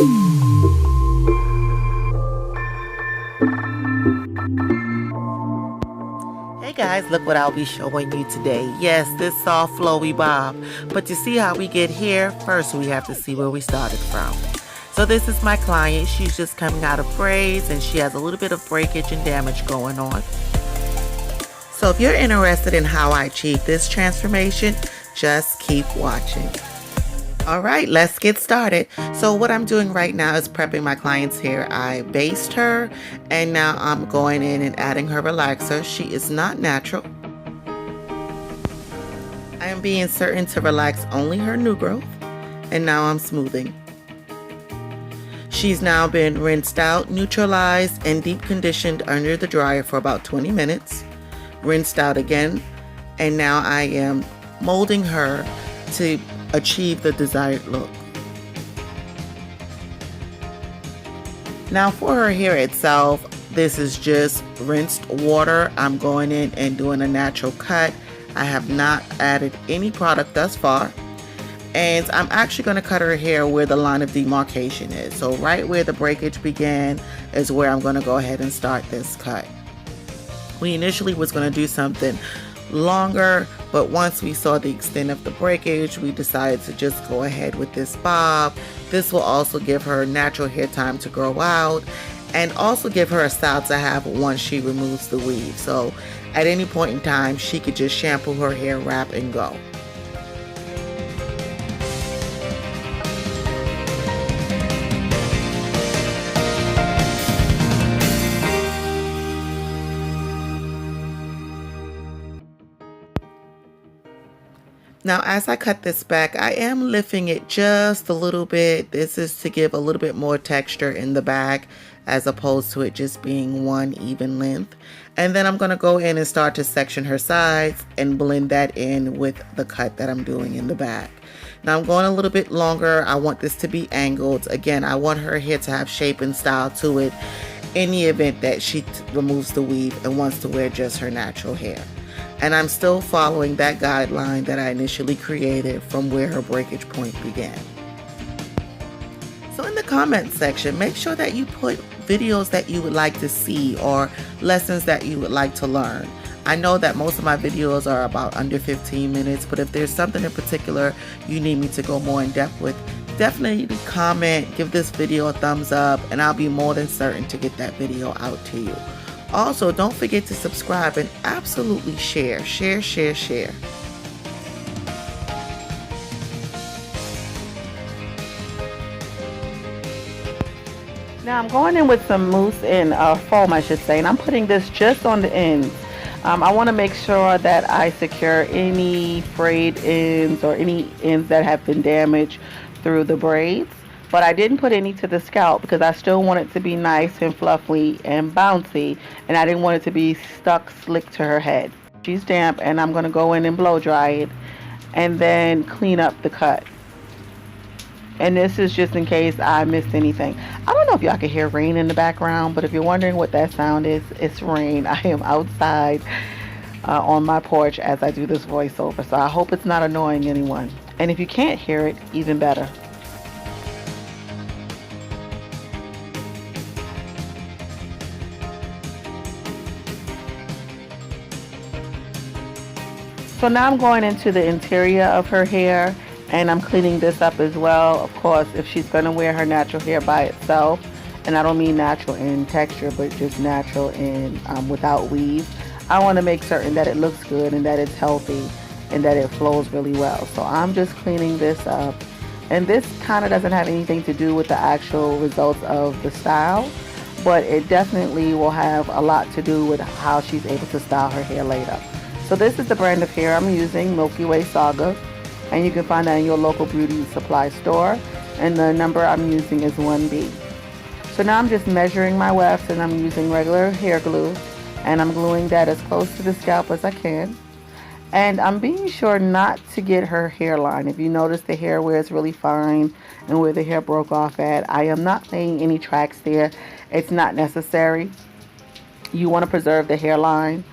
Hey guys, look what I'll be showing you today. Yes, this soft flowy bob. But to see how we get here, first we have to see where we started from. So this is my client. She's just coming out of braids and she has a little bit of breakage and damage going on. So if you're interested in how I achieved this transformation, just keep watching. Alright, let's get started. So what I'm doing right now is prepping my client's hair. I based her and now I'm going in and adding her relaxer. She is not natural. I am being certain to relax only her new growth. And now I'm smoothing. She's now been rinsed out, neutralized, and deep conditioned under the dryer for about 20 minutes. Rinsed out again. And now I am molding her to achieve the desired look. Now for her hair itself, this is just rinsed water. I'm going in and doing a natural cut. I have not added any product thus far. And I'm actually going to cut her hair where the line of demarcation is. So right where the breakage began is where I'm going to go ahead and start this cut. We initially was going to do something longer, but once we saw the extent of the breakage, we decided to just go ahead with this bob. This will also give her natural hair time to grow out and also give her a style to have once she removes the weave. So at any point in time, she could just shampoo her hair, wrap, and go. Now as I cut this back, I am lifting it just a little bit. This is to give a little bit more texture in the back as opposed to it just being one even length. And then I'm going to go in and start to section her sides and blend that in with the cut that I'm doing in the back. Now I'm going a little bit longer. I want this to be angled. Again, I want her hair to have shape and style to it in the event that she removes the weave and wants to wear just her natural hair. And I'm still following that guideline that I initially created from where her breakage point began. So in the comments section, make sure that you put videos that you would like to see or lessons that you would like to learn. I know that most of my videos are about under 15 minutes, but if there's something in particular you need me to go more in depth with, definitely comment, give this video a thumbs up, and I'll be more than certain to get that video out to you. Also, don't forget to subscribe and absolutely share. Now I'm going in with some mousse and foam, I should say, and I'm putting this just on the ends. I want to make sure that I secure any frayed ends or any ends that have been damaged through the braids. But I didn't put any to the scalp because I still want it to be nice and fluffy and bouncy, and I didn't want it to be stuck slick to her head. She's damp and I'm going to go in and blow dry it and then clean up the cut. And this is just in case I missed anything. I don't know if y'all can hear rain in the background, but if you're wondering what that sound is, it's rain. I am outside on my porch as I do this voiceover, so I hope it's not annoying anyone. And if you can't hear it, even better. So now I'm going into the interior of her hair and I'm cleaning this up as well. Of course, if she's going to wear her natural hair by itself, and I don't mean natural in texture, but just natural in without weave, I want to make certain that it looks good and that it's healthy and that it flows really well. So I'm just cleaning this up. And this kind of doesn't have anything to do with the actual results of the style, but it definitely will have a lot to do with how she's able to style her hair later. So this is the brand of hair I'm using, Milky Way Saga, and you can find that in your local beauty supply store, and the number I'm using is 1B. So now I'm just measuring my wefts and I'm using regular hair glue, and I'm gluing that as close to the scalp as I can. And I'm being sure not to get her hairline. If you notice the hair where it's really fine and where the hair broke off at, I am not laying any tracks there. It's not necessary. You want to preserve the hairline.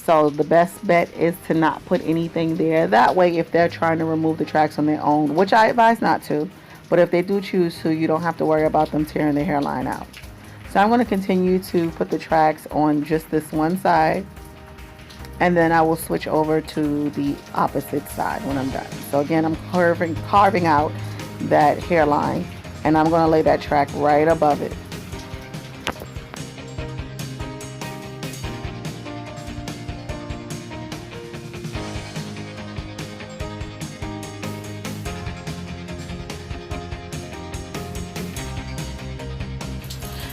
So the best bet is to not put anything there. That way, if they're trying to remove the tracks on their own, which I advise not to, But if they do choose to, you don't have to worry about them tearing the hairline out. So I'm going to continue to put the tracks on just this one side, and then I will switch over to the opposite side when I'm done. So again, I'm carving out that hairline, and I'm going to lay that track right above it.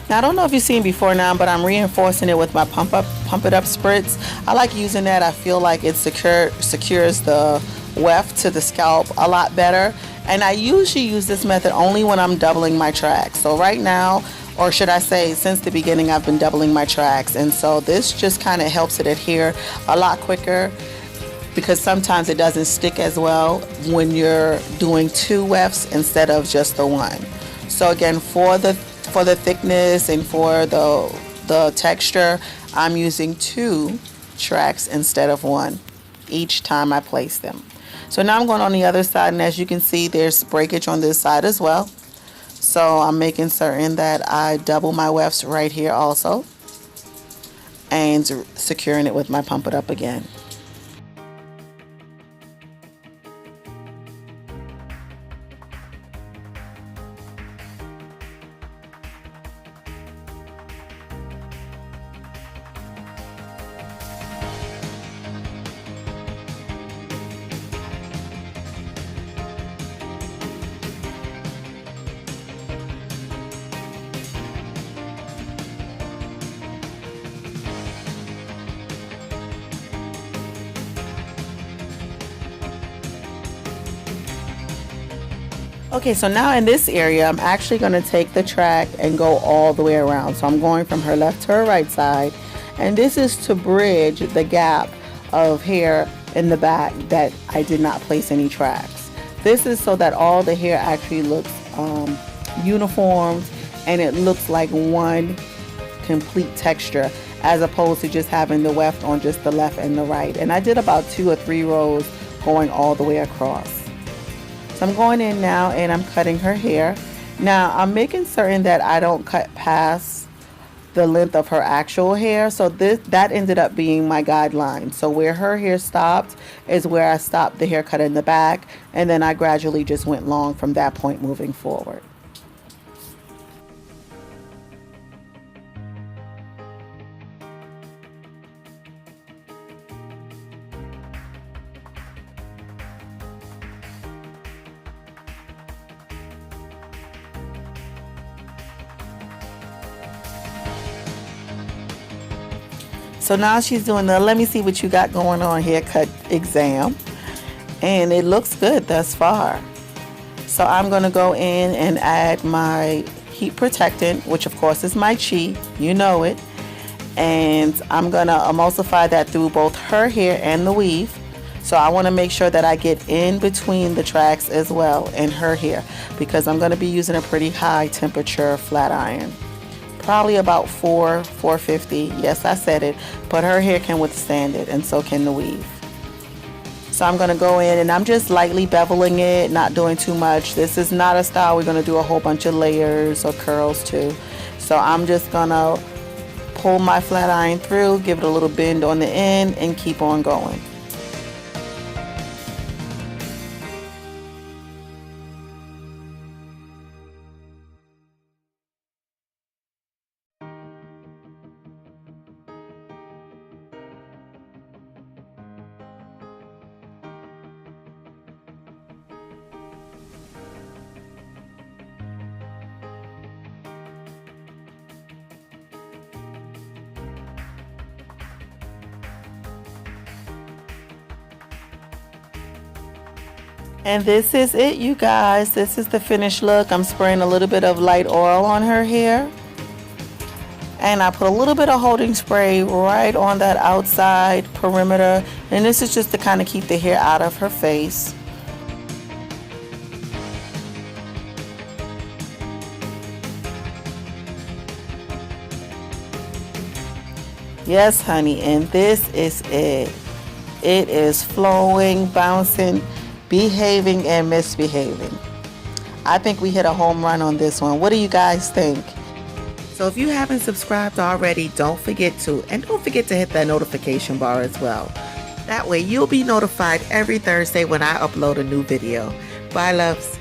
Now, I don't know if you've seen before now, but I'm reinforcing it with my pump it up spritz. I like using that. I feel like it secures the weft to the scalp a lot better. And I usually use this method only when I'm doubling my tracks. So right now, or should I say since the beginning, I've been doubling my tracks. And so this just kind of helps it adhere a lot quicker, because sometimes it doesn't stick as well when you're doing 2 wefts instead of just the one. So again, for the thickness and for the texture, I'm using 2 tracks instead of 1 each time I place them. So now I'm going on the other side, and as you can see, there's breakage on this side as well. So I'm making certain that I double my wefts right here also, and securing it with my pump it up again. Okay, so now in this area, I'm actually going to take the track and go all the way around. So I'm going from her left to her right side, and this is to bridge the gap of hair in the back that I did not place any tracks. This is so that all the hair actually looks uniformed, and it looks like one complete texture, as opposed to just having the weft on just the left and the right. And I did about 2 or 3 rows going all the way across. So I'm going in now and I'm cutting her hair. Now I'm making certain that I don't cut past the length of her actual hair. So that ended up being my guideline. So where her hair stopped is where I stopped the haircut in the back, and then I gradually just went long from that point moving forward. So now she's doing the let me see what you got going on haircut exam, and it looks good thus far. So I'm going to go in and add my heat protectant, which of course is my Chi, you know it, and I'm going to emulsify that through both her hair and the weave. So I want to make sure that I get in between the tracks as well in her hair, because I'm going to be using a pretty high temperature flat iron. Probably about 450. Yes, I said it, but her hair can withstand it, and so can the weave. So I'm going to go in and I'm just lightly beveling it, not doing too much. This is not a style we're going to do a whole bunch of layers or curls to. So I'm just going to pull my flat iron through, give it a little bend on the end, and keep on going. And this is it, you guys. This is the finished look. I'm spraying a little bit of light oil on her hair, and I put a little bit of holding spray right on that outside perimeter, and this is just to kind of keep the hair out of her face. Yes, honey, and this is it. It is flowing, bouncing, behaving, and misbehaving. I think we hit a home run on this one. What do you guys think? So if you haven't subscribed already, don't forget to. And don't forget to hit that notification bar as well. That way you'll be notified every Thursday when I upload a new video. Bye, loves.